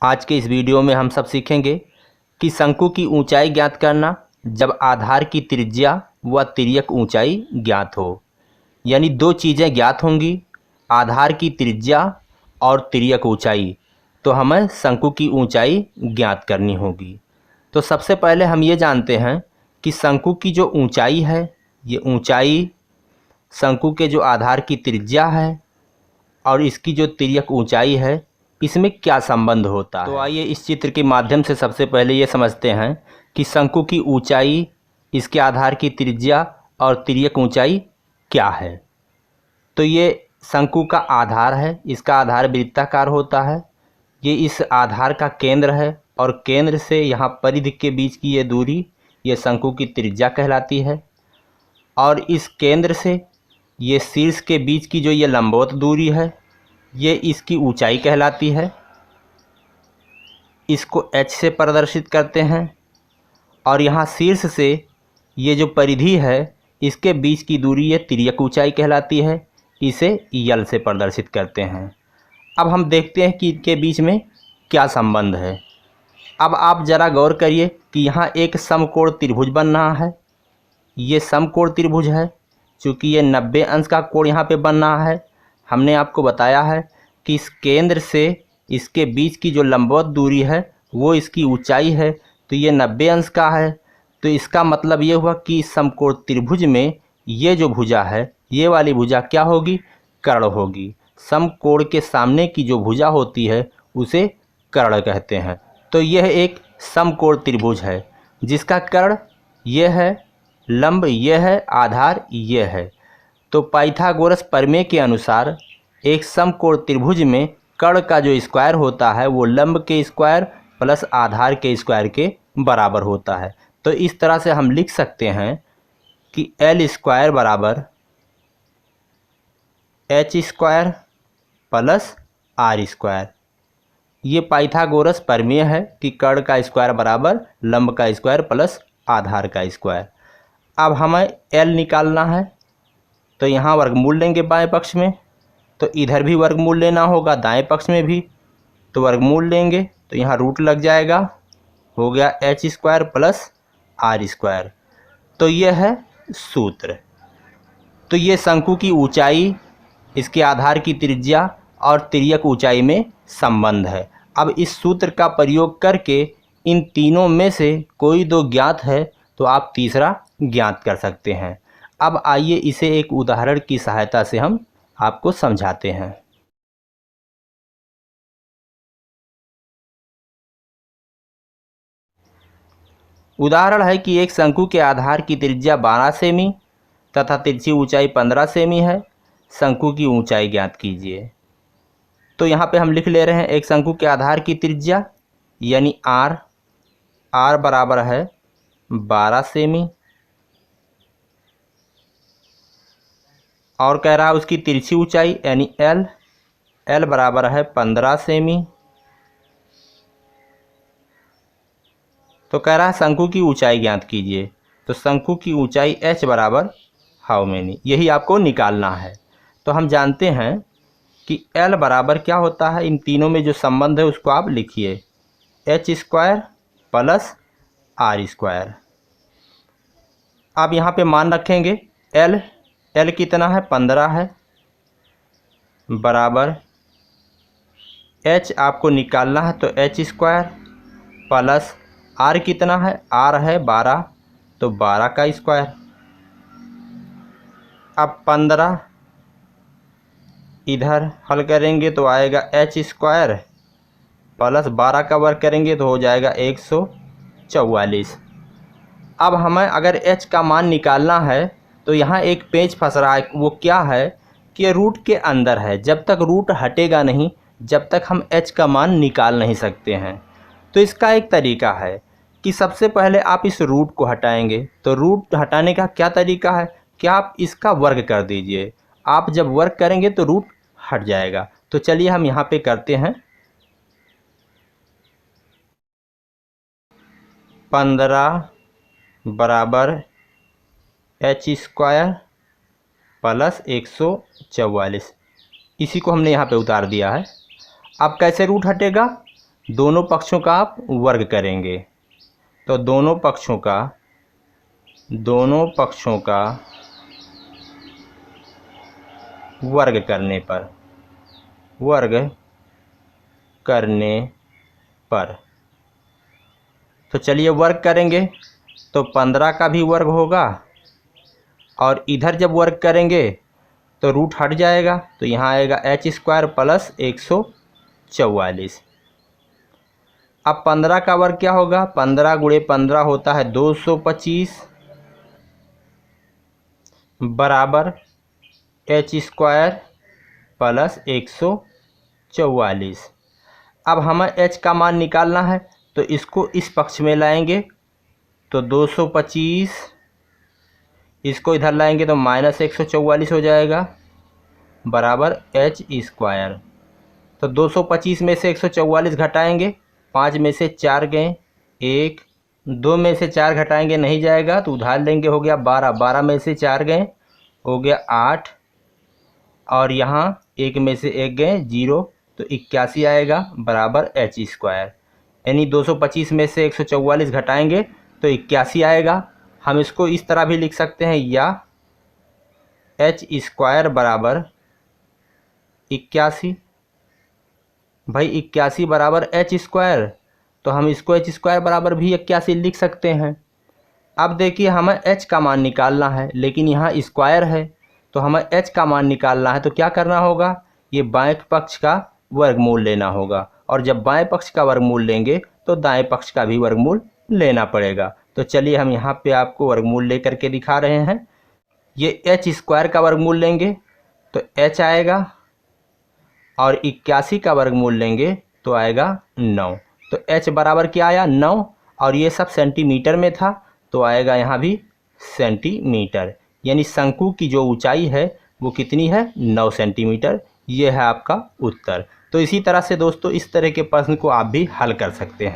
आज के इस वीडियो में हम सब सीखेंगे कि शंकु की ऊंचाई ज्ञात करना जब आधार की त्रिज्या व तिर्यक ऊंचाई ज्ञात हो। यानी दो चीज़ें ज्ञात होंगी, आधार की त्रिज्या और तिर्यक ऊंचाई, तो हमें शंकु की ऊंचाई ज्ञात करनी होगी। तो सबसे पहले हम ये जानते हैं कि शंकु की जो ऊंचाई है, ये ऊंचाई शंकु के जो आधार की त्रिज्या है और इसकी जो तिर्यक ऊंचाई है, इसमें क्या संबंध होता है। तो आइए इस चित्र के माध्यम से सबसे पहले ये समझते हैं कि शंकु की ऊंचाई, इसके आधार की त्रिज्या और तिर्यक ऊंचाई क्या है। तो ये शंकु का आधार है, इसका आधार वृत्ताकार होता है। ये इस आधार का केंद्र है और केंद्र से यहाँ परिधि के बीच की ये दूरी, ये शंकु की त्रिज्या कहलाती है। और इस केंद्र से ये शीर्ष के बीच की जो ये लंबवत दूरी है, ये इसकी ऊंचाई कहलाती है। इसको h से प्रदर्शित करते हैं। और यहाँ शीर्ष से ये जो परिधि है, इसके बीच की दूरी ये तिर्यक ऊंचाई कहलाती है। इसे यल से प्रदर्शित करते हैं। अब हम देखते हैं कि इनके बीच में क्या संबंध है। अब आप ज़रा गौर करिए कि यहाँ एक समकोण त्रिभुज बन रहा है। ये समकोण त्रिभुज है, चूँकि ये 90 अंश का कोण यहाँ पे बन रहा है। हमने आपको बताया है कि इस केंद्र से इसके बीच की जो लंबवत दूरी है वो इसकी ऊंचाई है, तो ये 90 अंश का है। तो इसका मतलब ये हुआ कि समकोण त्रिभुज में ये जो भुजा है, ये वाली भुजा क्या होगी? कर्ण होगी। समकोण के सामने की जो भुजा होती है उसे कर्ण कहते हैं। तो यह एक समकोण त्रिभुज है जिसका कर्ण ये है, लंब ये है, आधार ये है। तो पाइथागोरस प्रमेय के अनुसार एक समकोण त्रिभुज में कर्ण का जो स्क्वायर होता है वो लंब के स्क्वायर प्लस आधार के स्क्वायर के बराबर होता है। तो इस तरह से हम लिख सकते हैं कि एल स्क्वायर बराबर H square plus R square. ये पाइथागोरस प्रमेय है कि कर्ण का स्क्वायर बराबर लंब का स्क्वायर प्लस आधार का स्क्वायर। अब हमें एल निकालना है, तो यहाँ वर्गमूल लेंगे बाएं पक्ष में, तो इधर भी वर्गमूल लेना होगा दाएं पक्ष में भी। तो वर्गमूल लेंगे तो यहाँ रूट लग जाएगा, हो गया H square plus R square. तो यह है सूत्र। तो ये शंकु की ऊंचाई, इसके आधार की त्रिज्या और तिर्यक ऊंचाई में संबंध है। अब इस सूत्र का प्रयोग करके इन तीनों में से कोई दो ज्ञात है तो आप तीसरा ज्ञात कर सकते हैं। अब आइए इसे एक उदाहरण की सहायता से हम आपको समझाते हैं। उदाहरण है कि एक शंकु के आधार की त्रिज्या 12 सेमी तथा तिरछी ऊंचाई 15 सेमी है। शंकु की ऊंचाई ज्ञात कीजिए। तो यहाँ पे हम लिख ले रहे हैं एक शंकु के आधार की त्रिज्या यानी आर बराबर है 12 सेमी, और कह रहा है उसकी तिरछी ऊंचाई यानी एल बराबर है 15 सेमी। तो कह रहा है शंकु की ऊंचाई ज्ञात कीजिए। तो शंकु की ऊंचाई h बराबर हाउ मेनी, यही आपको निकालना है। तो हम जानते हैं कि L बराबर क्या होता है, इन तीनों में जो संबंध है उसको आप लिखिए, H square plus R square. आप यहाँ पे मान रखेंगे L कितना है? 15 है, बराबर H आपको निकालना है तो एच स्क्वायर प्लस R कितना है? R है 12, तो 12 का स्क्वायर। अब 15 इधर हल करेंगे तो आएगा एच स्क्वायर प्लस 12 का वर्ग करेंगे तो हो जाएगा 144। अब हमें अगर h का मान निकालना है तो यहाँ एक पेच फंस रहा है। वो क्या है कि रूट के अंदर है। जब तक रूट हटेगा नहीं, जब तक हम h का मान निकाल नहीं सकते हैं। तो इसका एक तरीका है कि सबसे पहले आप इस रूट को हटाएंगे। तो रूट हटाने का क्या तरीका है कि आप इसका वर्ग कर दीजिए। आप जब वर्ग करेंगे तो रूट हट जाएगा। तो चलिए हम यहाँ पे करते हैं। 15 बराबर एच स्क्वायर प्लस 144, इसी को हमने यहाँ पे उतार दिया है। अब कैसे रूट हटेगा? दोनों पक्षों का आप वर्ग करेंगे। तो दोनों पक्षों का वर्ग करने पर तो चलिए वर्ग करेंगे तो 15 का भी वर्ग होगा और इधर जब वर्ग करेंगे तो रूट हट जाएगा तो यहाँ आएगा h² प्लस 144। अब 15 का वर्ग क्या होगा, 15 गुणे 15 होता है 225 बराबर h² प्लस 144। अब हमें h का मान निकालना है तो इसको इस पक्ष में लाएंगे तो 225, इसको इधर लाएंगे तो माइनस 144 हो जाएगा बराबर h²। तो 225 में से 144 घटाएंगे, 5 में से 4 गए 1, 2 में से 4 घटाएंगे नहीं जाएगा तो उधार लेंगे, हो गया 12, 12 में से 4 गए हो गया 8 और यहाँ 1 में से 1 गए 0 तो 81 आएगा बराबर h²। यानी 225 में से 144 घटाएंगे तो 81 आएगा। हम इसको इस तरह भी लिख सकते हैं या h² बराबर 81। भाई 81 बराबर h², तो हम इसको h² बराबर भी 81 लिख सकते हैं। अब देखिए हमें h का मान निकालना है लेकिन यहाँ स्क्वायर है तो हमें h का मान निकालना है तो क्या करना होगा, ये बाएं पक्ष का वर्गमूल लेना होगा और जब बाएं पक्ष का वर्गमूल लेंगे तो दाएं पक्ष का भी वर्गमूल लेना पड़ेगा। तो चलिए हम यहाँ पे आपको वर्गमूल लेकर के दिखा रहे हैं। ये h² का वर्गमूल लेंगे तो h आएगा और 81 का वर्गमूल लेंगे तो आएगा 9। तो h बराबर क्या आया 9 और ये सब सेंटीमीटर में था तो आएगा यहाँ भी सेंटीमीटर। यानी शंकु की जो ऊंचाई है वो कितनी है 9 सेंटीमीटर। ये है आपका उत्तर। तो इसी तरह से दोस्तों इस तरह के प्रश्न को आप भी हल कर सकते हैं।